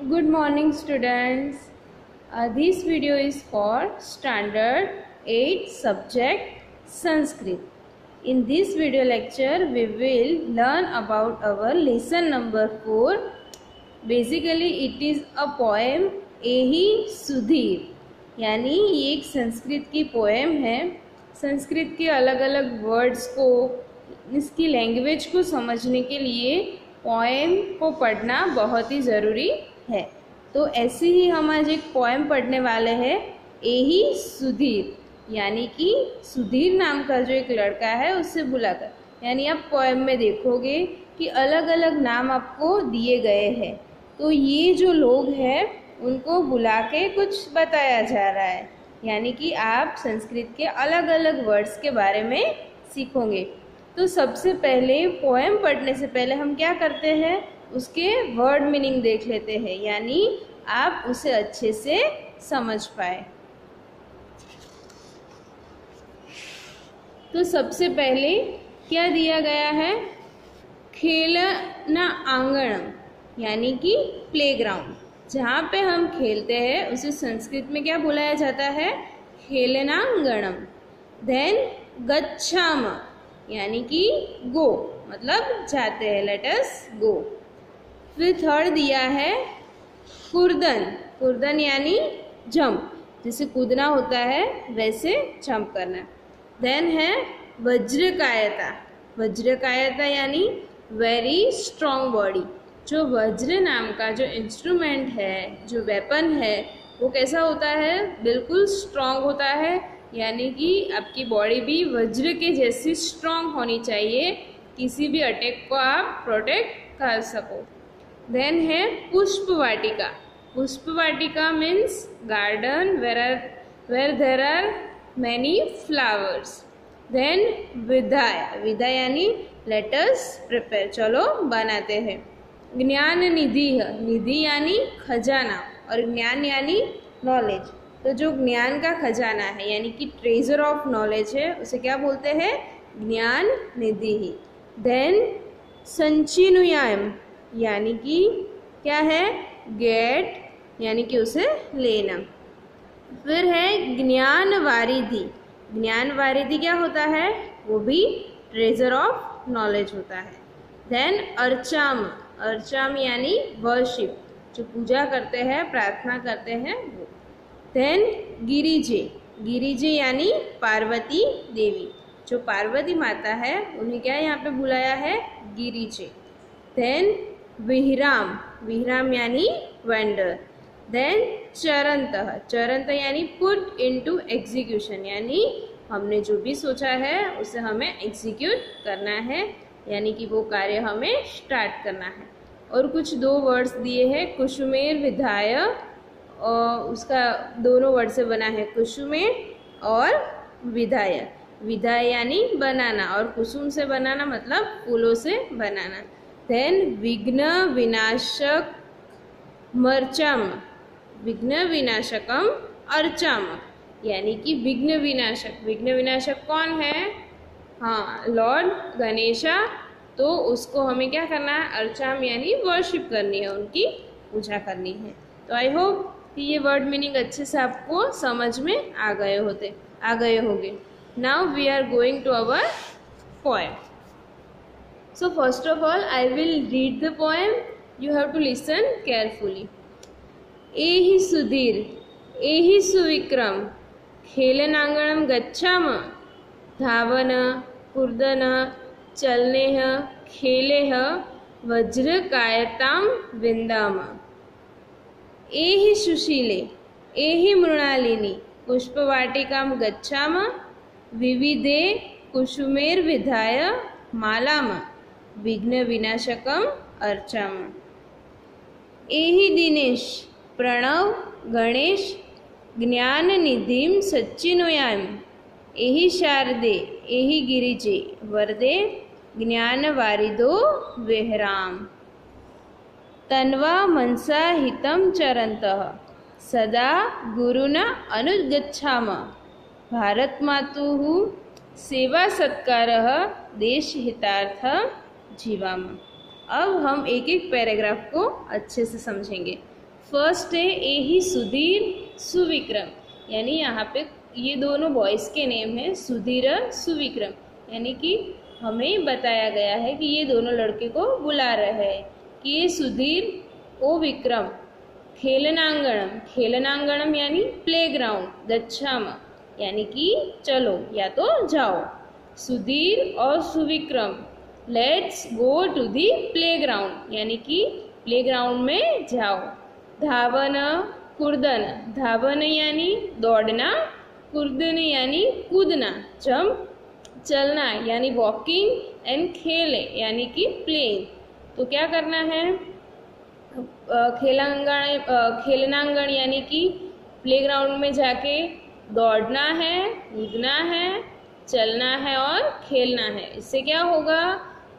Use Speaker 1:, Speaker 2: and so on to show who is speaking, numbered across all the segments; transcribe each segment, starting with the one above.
Speaker 1: Good morning students. This video is for standard 8 subject Sanskrit. In this video lecture we will learn about our lesson number 4. Basically it is a poem एही सुधीर, यानी ये एक संस्कृत की poem है। संस्कृत के अलग अलग वर्ड्स को, इसकी लैंग्वेज को समझने के लिए पोएम को पढ़ना बहुत ही ज़रूरी है। तो ऐसे ही हम आज एक पोएम पढ़ने वाले हैं, एही सुधीर, यानी कि सुधीर नाम का जो एक लड़का है उससे बुलाकर। यानी आप पोएम में देखोगे कि अलग अलग नाम आपको दिए गए हैं, तो ये जो लोग हैं उनको बुला के कुछ बताया जा रहा है, यानी कि आप संस्कृत के अलग अलग वर्ड्स के बारे में सीखोगे। तो सबसे पहले पोएम पढ़ने से पहले हम क्या करते हैं, उसके वर्ड मीनिंग देख लेते हैं, यानी आप उसे अच्छे से समझ पाए। तो सबसे पहले क्या दिया गया है, खेलना आंगणम, यानी कि प्लेग्राउंड, जहाँ पे हम खेलते हैं उसे संस्कृत में क्या बुलाया जाता है, खेलनांगणम। देन गच्छाम, यानी कि गो, मतलब जाते हैं, लेट अस गो। फिर थर्ड दिया है कुर्दन, कुर्दन यानी जंप, जैसे कूदना होता है वैसे जंप करना। देन है वज्रकायता, वज्रकायता यानी वेरी स्ट्रॉन्ग बॉडी। जो वज्र नाम का जो इंस्ट्रूमेंट है, जो वेपन है, वो कैसा होता है, बिल्कुल स्ट्रॉन्ग होता है, यानी कि आपकी बॉडी भी वज्र के जैसी स्ट्रॉन्ग होनी चाहिए, किसी भी अटैक को आप प्रोटेक्ट कर सको। देन है पुष्प वाटिका, पुष्प वाटिका means garden where there are many flowers. Then विधाय, विधाय यानी लेट अस प्रिपेयर, चलो बनाते हैं। ज्ञान निधि, निधि यानी खजाना, और ज्ञान यानी नॉलेज। तो जो ज्ञान का खजाना है, यानी कि ट्रेजर ऑफ नॉलेज है, उसे क्या बोलते हैं, ज्ञान निधि ही। देन संचिनुयाम, यानी कि क्या है, गेट, यानी कि उसे लेना। फिर है ज्ञान वारिधि, ज्ञान वारिधि क्या होता है, वो भी ट्रेजर ऑफ नॉलेज होता है। देन अर्चाम, अर्चाम यानी वर्शिप, जो पूजा करते हैं, प्रार्थना करते हैं वो। देन गिरिजे, गिरिजे यानी पार्वती देवी, जो पार्वती माता है उन्हें क्या यहाँ पे बुलाया है, गिरिजे। देन विहराम, विहराम यानी वेंडर। देन चरंतः, चरंतः यानी पुट इनटू एग्जीक्यूशन, यानी हमने जो भी सोचा है उसे हमें एग्जीक्यूट करना है, यानी कि वो कार्य हमें स्टार्ट करना है। और कुछ दो वर्ड्स दिए हैं, कुसुमेर विधाय, और उसका दोनों वर्ड से बना है कुसुमेर और विधाय। विधाय यानी बनाना, और कुसुम से बनाना मतलब फूलों से बनाना। देन विघ्न विनाशक मर्चम, विघ्न विनाशकम अर्चम, यानी कि विघ्न विनाशक, विघ्न विनाशक कौन है, हाँ, लॉर्ड गणेशा। तो उसको हमें क्या करना है, अर्चाम यानी वर्शिप करनी है, उनकी पूजा करनी है। तो आई होप कि ये वर्ड मीनिंग अच्छे से आपको समझ में आ गए होंगे। Now we are going to our poem. So first of all I will read the poem, you have to listen carefully. एहि सुधीर एहि सुविक्रम खेलनांगणम गच्छाम, धावन कूर्दन चलनेह खेलेह वज्रकायताम विंदाम। एहि सुशीले एहि मृणालिनी पुष्पवाटिकाम गच्छाम, विविधे कुसुमेर विधाय मालाम विघ्न विनाशकम अर्चाम। एहि दिनेश प्रणव गणेश ज्ञान निधिम सच्चिनुयाम, एहि शारदे एहि गिरिजे वरदे ज्ञान वारिदो वेहराम। तन्वा मनसा हितम चरन्तः सदा गुरुना अनुगच्छाम, भारत मातुः सेवा सत्कारः देश हितार्थ जीवाम। अब हम एक एक पैराग्राफ को अच्छे से समझेंगे। फर्स्ट है एही सुधीर सुविक्रम, यानी यहाँ पे ये दोनों बॉयज़ के नेम है सुधीर सुविक्रम, यानी कि हमें बताया गया है कि ये दोनों लड़के को बुला रहे हैं कि ये सुधीर ओ विक्रम खेलनांगणम, खेलनांगणम यानी प्लेग्राउंड, गच्छाम यानी कि चलो या तो जाओ, सुधीर और Suvikram let's go to the playground, यानी कि प्लेग्राउंड में जाओ। धावन कुर्दन, धावन यानी दौड़ना, कुर्दन यानी कूदना, जंप चलना यानी वॉकिंग, एंड खेले यानी कि प्लेइंग। तो क्या करना है, खेलनांगण यानी कि प्लेग्राउंड में जाके दौड़ना है, कूदना है, चलना है और खेलना है। इससे क्या होगा,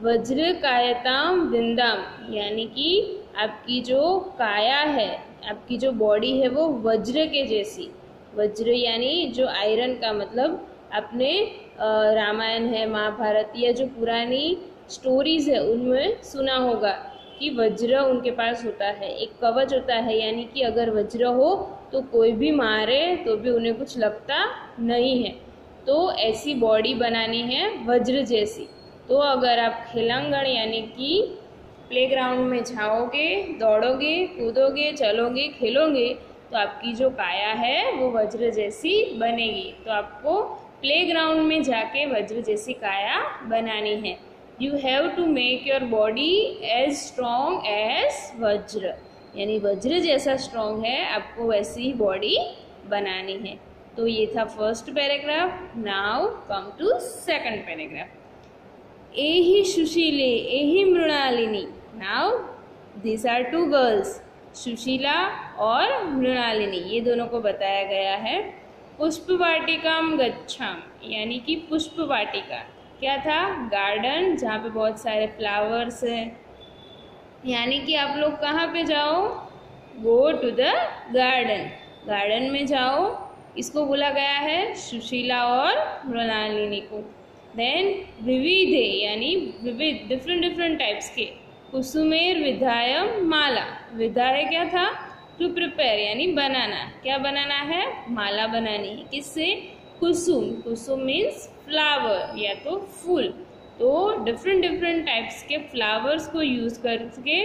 Speaker 1: वज्र कायताम विंदाम, यानी कि आपकी जो काया है, आपकी जो बॉडी है वो वज्र के जैसी, वज्र यानी जो आयरन का, मतलब आपने रामायण है, महाभारत या जो पुरानी स्टोरीज है उनमें सुना होगा कि वज्र उनके पास होता है, एक कवच होता है, यानी कि अगर वज्र हो तो कोई भी मारे तो भी उन्हें कुछ लगता नहीं है। तो ऐसी बॉडी बनानी है वज्र जैसी। तो अगर आप खेलांगण यानी कि प्लेग्राउंड में जाओगे, दौड़ोगे, कूदोगे, चलोगे, खेलोगे, तो आपकी जो काया है वो वज्र जैसी बनेगी। तो आपको प्लेग्राउंड में जाके वज्र जैसी काया बनानी है। You have to make your body as strong as vajra, यानी वज्र जैसा स्ट्रॉन्ग है, आपको वैसी ही बॉडी बनानी है। तो ये था first paragraph. Now come to second paragraph. एही सुशीले एही Mrinalini, now this are two girls, Sushila और मृणालिनी, ये दोनों को बताया गया है। पुष्प वाटिकाम गच्छाम, यानी कि पुष्प वाटिका क्या था, गार्डन जहाँ पे बहुत सारे फ्लावर्स हैं, यानी कि आप लोग कहाँ पे जाओ, go to the garden, garden में जाओ। इसको बोला गया है सुशीला और मृणालिनी को। देन विविधे यानी विविध, डिफरेंट टाइप्स के, कुसुमेर विधायम माला, विधाय क्या था, टू प्रिपेयर यानी बनाना, क्या बनाना है, माला बनानी है, किससे, कुसुम, कुसुम मीन्स फ्लावर या तो फूल। तो डिफरेंट टाइप्स के फ्लावर्स को यूज करके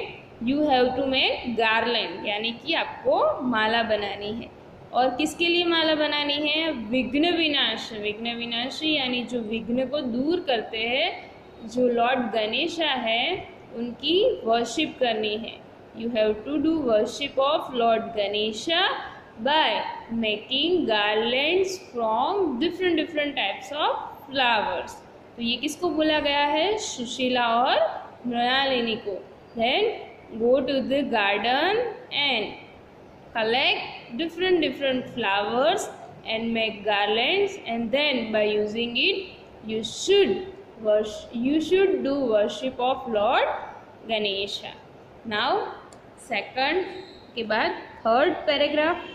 Speaker 1: you have to make garland, यानी कि आपको माला बनानी है। और किसके लिए माला बनानी है, विघ्न विनाश, विघ्न विनाशी यानी जो विघ्न को दूर करते हैं, जो लॉर्ड गणेशा है उनकी वर्शिप करनी है। You have to do worship of Lord Ganesha by making garlands from different types of flowers. तो ये किसको बोला गया है, सुशीला और मृणालिनी को। Then go to the garden and collect different flowers and make garlands, and then by using it you should do worship of Lord Ganesha. Now second के बाद थर्ड पैराग्राफ।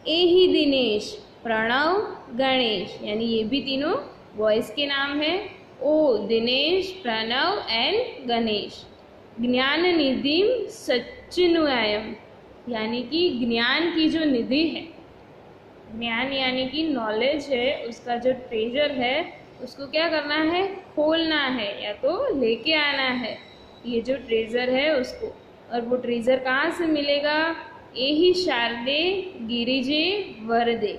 Speaker 1: एही दिनेश प्रणव गणेश, यानी ये भी तीनों बॉयज़ के नाम है, ओ दिनेश, प्रणव एंड गणेश। ज्ञान निधिम सच्चिन्वयम, यानी कि ज्ञान की जो निधि है, ज्ञान यानी कि नॉलेज है, उसका जो ट्रेजर है उसको क्या करना है, खोलना है या तो लेके आना है, ये जो ट्रेजर है उसको। और वो ट्रेजर कहाँ से मिलेगा, एही शारदे गिरिजे वरदे।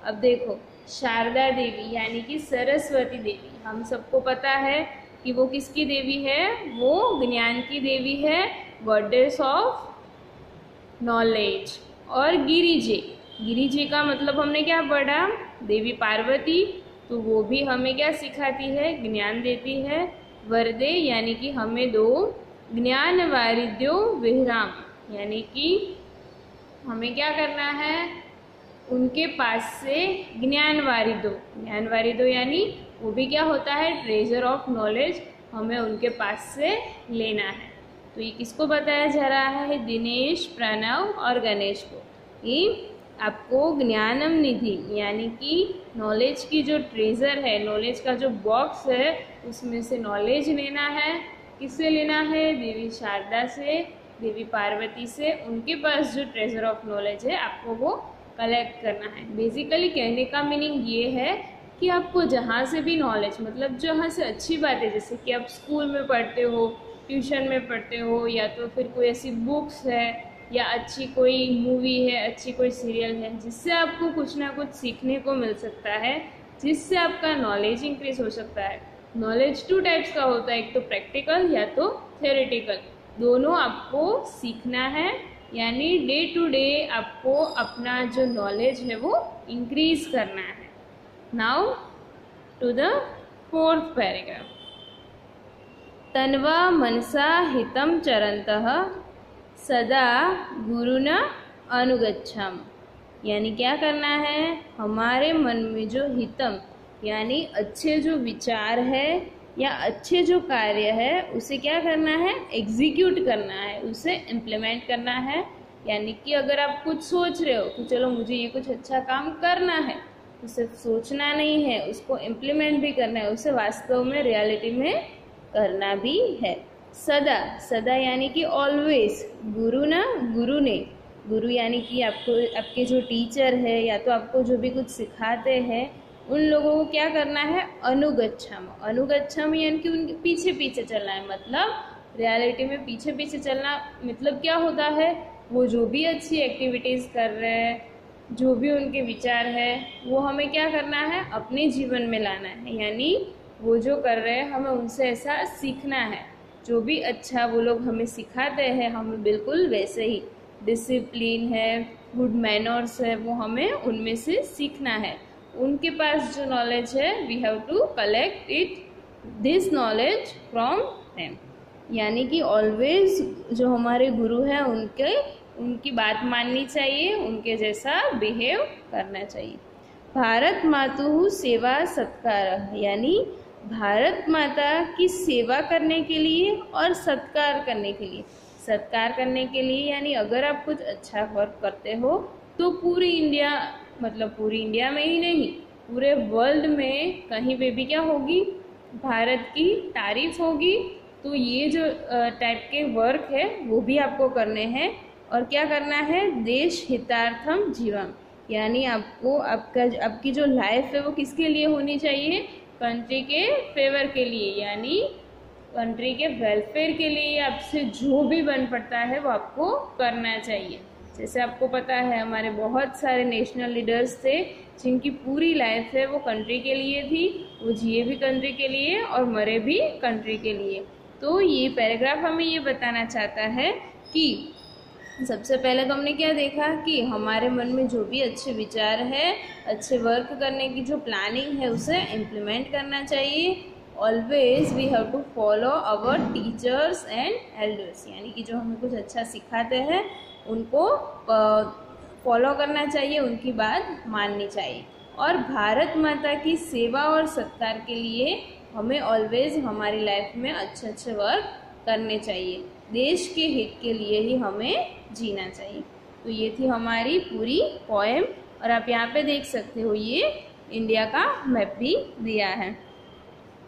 Speaker 1: अब देखो शारदा देवी यानी कि सरस्वती देवी, हम सबको पता है कि वो किसकी देवी है, वो ज्ञान की देवी है, गॉडेस ऑफ नॉलेज। और गिरिजे, गिरिजे का मतलब हमने क्या पढ़ा, देवी पार्वती, तो वो भी हमें क्या सिखाती है, ज्ञान देती है। वरदे यानी कि हमें दो, ज्ञान वारिद्यो विहराम, यानी कि हमें क्या करना है, उनके पास से ज्ञान वारिदो, ज्ञान वारिदो यानी वो भी क्या होता है, ट्रेजर ऑफ नॉलेज, हमें उनके पास से लेना है। तो ये किसको बताया जा रहा है, दिनेश, प्रणव और गणेश को, कि आपको ज्ञानम निधि यानी कि नॉलेज की जो ट्रेजर है, नॉलेज का जो बॉक्स है, उसमें से नॉलेज लेना है। किससे लेना है, देवी शारदा से, देवी पार्वती से, उनके पास जो ट्रेजर ऑफ नॉलेज है आपको वो कलेक्ट करना है। बेसिकली कहने का मीनिंग ये है कि आपको जहाँ से भी नॉलेज, मतलब जहाँ से अच्छी बातें, जैसे कि आप स्कूल में पढ़ते हो, ट्यूशन में पढ़ते हो, या तो फिर कोई ऐसी बुक्स है, या अच्छी कोई मूवी है, अच्छी कोई सीरियल है, जिससे आपको कुछ ना कुछ सीखने को मिल सकता है, जिससे आपका नॉलेज इंक्रीज हो सकता है। नॉलेज 2 टाइप्स का होता है, एक तो प्रैक्टिकल या तो थ्योरेटिकल। दोनों आपको सीखना है, यानी डे टू डे आपको अपना जो नॉलेज है वो इंक्रीज करना है। Now to the 4th paragraph. तन्वा मनसा हितं चरन्तः सदा गुरुना अनुगच्छाम। यानी क्या करना है, हमारे मन में जो हितम यानी अच्छे जो विचार है या अच्छे जो कार्य है उसे क्या करना है, एग्जीक्यूट करना है, उसे इम्प्लीमेंट करना है। यानी कि अगर आप कुछ सोच रहे हो कि चलो मुझे ये कुछ अच्छा काम करना है, तो सिर्फ सोचना नहीं है, उसको इम्प्लीमेंट भी करना है, उसे वास्तव में रियलिटी में करना भी है। सदा, सदा यानी कि ऑलवेज, गुरु ना, गुरु ने, गुरु यानी कि आपको आपके जो टीचर है या तो आपको जो भी कुछ सिखाते हैं उन लोगों को क्या करना है, अनुगच्छाम। अनुगच्छाम यानी कि उनके पीछे पीछे चलना है, मतलब रियलिटी में पीछे पीछे चलना मतलब क्या होता है, वो जो भी अच्छी एक्टिविटीज़ कर रहे हैं, जो भी उनके विचार है, वो हमें क्या करना है, अपने जीवन में लाना है। यानी वो जो कर रहे हैं हमें उनसे ऐसा सीखना है, जो भी अच्छा वो लोग हमें सिखाते हैं हमें बिल्कुल वैसे ही, डिसिप्लिन है, गुड मैनर्स है, वो हमें उनमें से सीखना है। उनके पास जो नॉलेज है we have to collect it this knowledge from them. यानी कि ऑलवेज जो हमारे गुरु हैं उनकी बात माननी चाहिए, उनके जैसा बिहेव करना चाहिए। भारत मातु सेवा सत्कार, यानी भारत माता की सेवा करने के लिए और सत्कार करने के लिए। सत्कार करने के लिए यानी अगर आप कुछ अच्छा वर्क करते हो तो पूरी इंडिया, मतलब पूरी इंडिया में ही नहीं, पूरे वर्ल्ड में कहीं पे भी क्या होगी, भारत की तारीफ होगी। तो ये जो टाइप के वर्क है वो भी आपको करने हैं। और क्या करना है, देश हितार्थम जीवम, यानी आपको आपकी जो लाइफ है वो किसके लिए होनी चाहिए, कंट्री के फेवर के लिए, यानी कंट्री के वेलफेयर के लिए आपसे जो भी बन पड़ता है वो आपको करना चाहिए। जैसे आपको पता है हमारे बहुत सारे नेशनल लीडर्स थे जिनकी पूरी लाइफ है वो कंट्री के लिए थी, वो जिए भी कंट्री के लिए और मरे भी कंट्री के लिए। तो ये पैराग्राफ हमें ये बताना चाहता है कि सबसे पहले तो हमने क्या देखा कि हमारे मन में जो भी अच्छे विचार है, अच्छे वर्क करने की जो प्लानिंग है उसे इम्प्लीमेंट करना चाहिए। Always we have to follow our teachers and elders, यानी कि जो हमें कुछ अच्छा सिखाते हैं उनको फॉलो करना चाहिए, उनकी बात माननी चाहिए। और भारत माता की सेवा और सत्कार के लिए हमें ऑलवेज हमारी लाइफ में अच्छे अच्छे वर्क करने चाहिए, देश के हित के लिए ही हमें जीना चाहिए। तो ये थी हमारी पूरी पोएम, और आप यहाँ पे देख सकते हो ये इंडिया का मैप भी दिया है।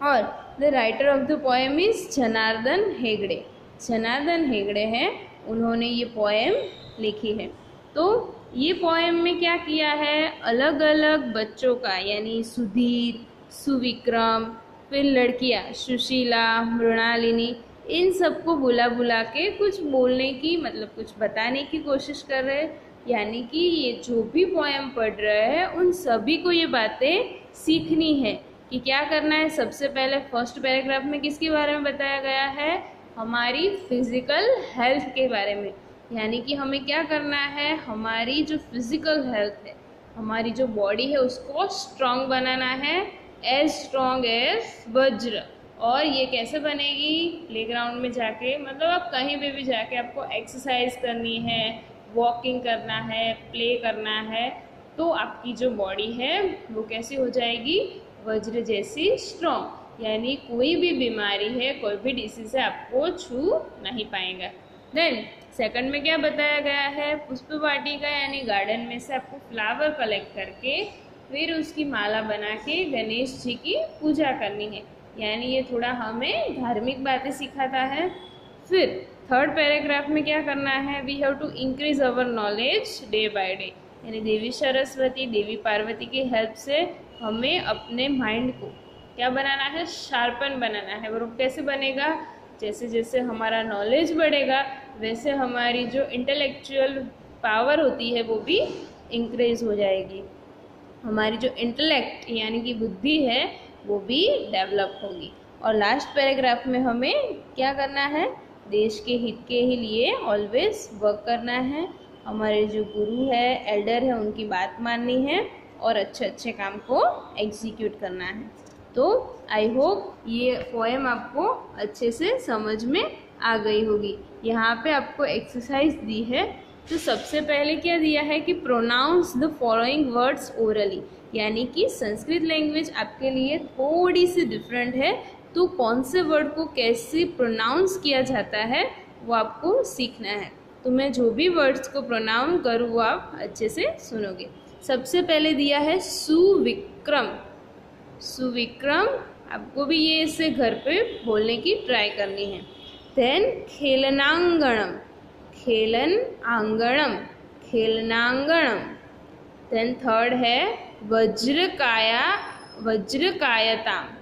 Speaker 1: और the writer of the poem is Janardan Hegde. Janardan Hegde हैं, उन्होंने ये पोएम लिखी है। तो ये पोएम में क्या किया है, अलग अलग बच्चों का, यानी सुधीर, सुविक्रम, फिर लड़कियाँ सुशीला, मृणालिनी, इन सबको बुला बुला के कुछ बोलने की, मतलब कुछ बताने की कोशिश कर रहे हैं। यानी कि ये जो भी पोएम पढ़ रहे हैं उन सभी को ये बातें सीखनी है कि क्या करना है। सबसे पहले फर्स्ट पैराग्राफ में किसके बारे में बताया गया है, हमारी फिजिकल हेल्थ के बारे में। यानी कि हमें क्या करना है, हमारी जो फिजिकल हेल्थ है, हमारी जो बॉडी है उसको स्ट्रांग बनाना है, एज स्ट्रांग एज वज्र। और ये कैसे बनेगी, प्लेग्राउंड में जाके, मतलब आप कहीं पे भी जाके आपको एक्सरसाइज करनी है, वॉकिंग करना है, प्ले करना है, तो आपकी जो बॉडी है वो कैसी हो जाएगी, वज्र जैसी स्ट्रॉन्ग। यानी कोई भी बीमारी है, कोई भी डिसीज है आपको छू नहीं पाएगा। देन सेकंड में क्या बताया गया है, पुष्प वाटिका यानी गार्डन में से आपको फ्लावर कलेक्ट करके फिर उसकी माला बना के गणेश जी की पूजा करनी है। यानी ये थोड़ा हमें धार्मिक बातें सिखाता है। फिर थर्ड पैराग्राफ में क्या करना है, we have to increase our knowledge day by day, यानी देवी सरस्वती, देवी पार्वती की हेल्प से हमें अपने माइंड को क्या बनाना है, शार्पन बनाना है। और कैसे बनेगा, जैसे जैसे हमारा नॉलेज बढ़ेगा वैसे हमारी जो इंटेलेक्चुअल पावर होती है वो भी इंक्रीज हो जाएगी, हमारी जो इंटेलेक्ट यानी कि बुद्धि है वो भी डेवलप होगी। और लास्ट पैराग्राफ में हमें क्या करना है, देश के हित के ही लिए ऑलवेज वर्क करना है, हमारे जो गुरु है, एल्डर है, उनकी बात माननी है और अच्छे अच्छे काम को एग्जीक्यूट करना है। तो आई होप ये पोएम आपको अच्छे से समझ में आ गई होगी। यहाँ पे आपको एक्सरसाइज दी है, तो सबसे पहले क्या दिया है कि pronounce the following words orally, यानी कि संस्कृत लैंग्वेज आपके लिए थोड़ी सी डिफरेंट है, तो कौन से वर्ड को कैसे प्रोनाउंस किया जाता है वो आपको सीखना है। तो मैं जो भी वर्ड्स को प्रोनाउंस करूँ वो आप अच्छे से सुनोगे। सबसे पहले दिया है सुविक्रम, सुविक्रम, आपको भी ये इससे घर पे बोलने की ट्राई करनी है। देन खेलनांगणम, खेलन आंगणम, खेलनांगणम। देन थर्ड है वज्रकाया, वज्रकायताम।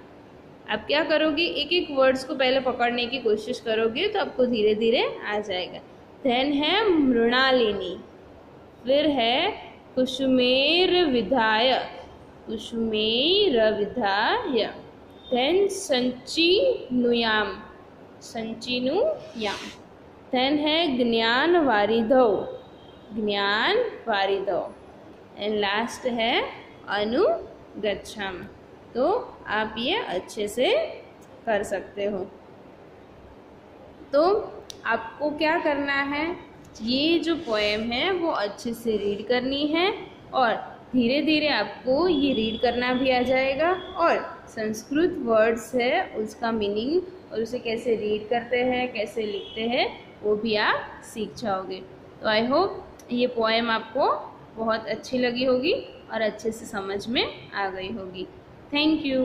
Speaker 1: आप क्या करोगे, एक एक वर्ड्स को पहले पकड़ने की कोशिश करोगे तो आपको धीरे धीरे आ जाएगा। देन है मृणालिनी, फिर है कुसुमेर विधाय, कुसुमेर विधाय। देन संचिनुयाम, संचिनुयाम। देन है ज्ञान वारिधौ, ज्ञान वारिधौ। एंड लास्ट है अनुगच्छाम। तो आप ये अच्छे से कर सकते हो। तो आपको क्या करना है, ये जो पोएम है वो अच्छे से रीड करनी है और धीरे धीरे आपको ये रीड करना भी आ जाएगा और संस्कृत वर्ड्स है उसका मीनिंग और उसे कैसे रीड करते हैं, कैसे लिखते हैं वो भी आप सीख जाओगे। तो आई होप ये पोएम आपको बहुत अच्छी लगी होगी और अच्छे से समझ में आ गई होगी। Thank you.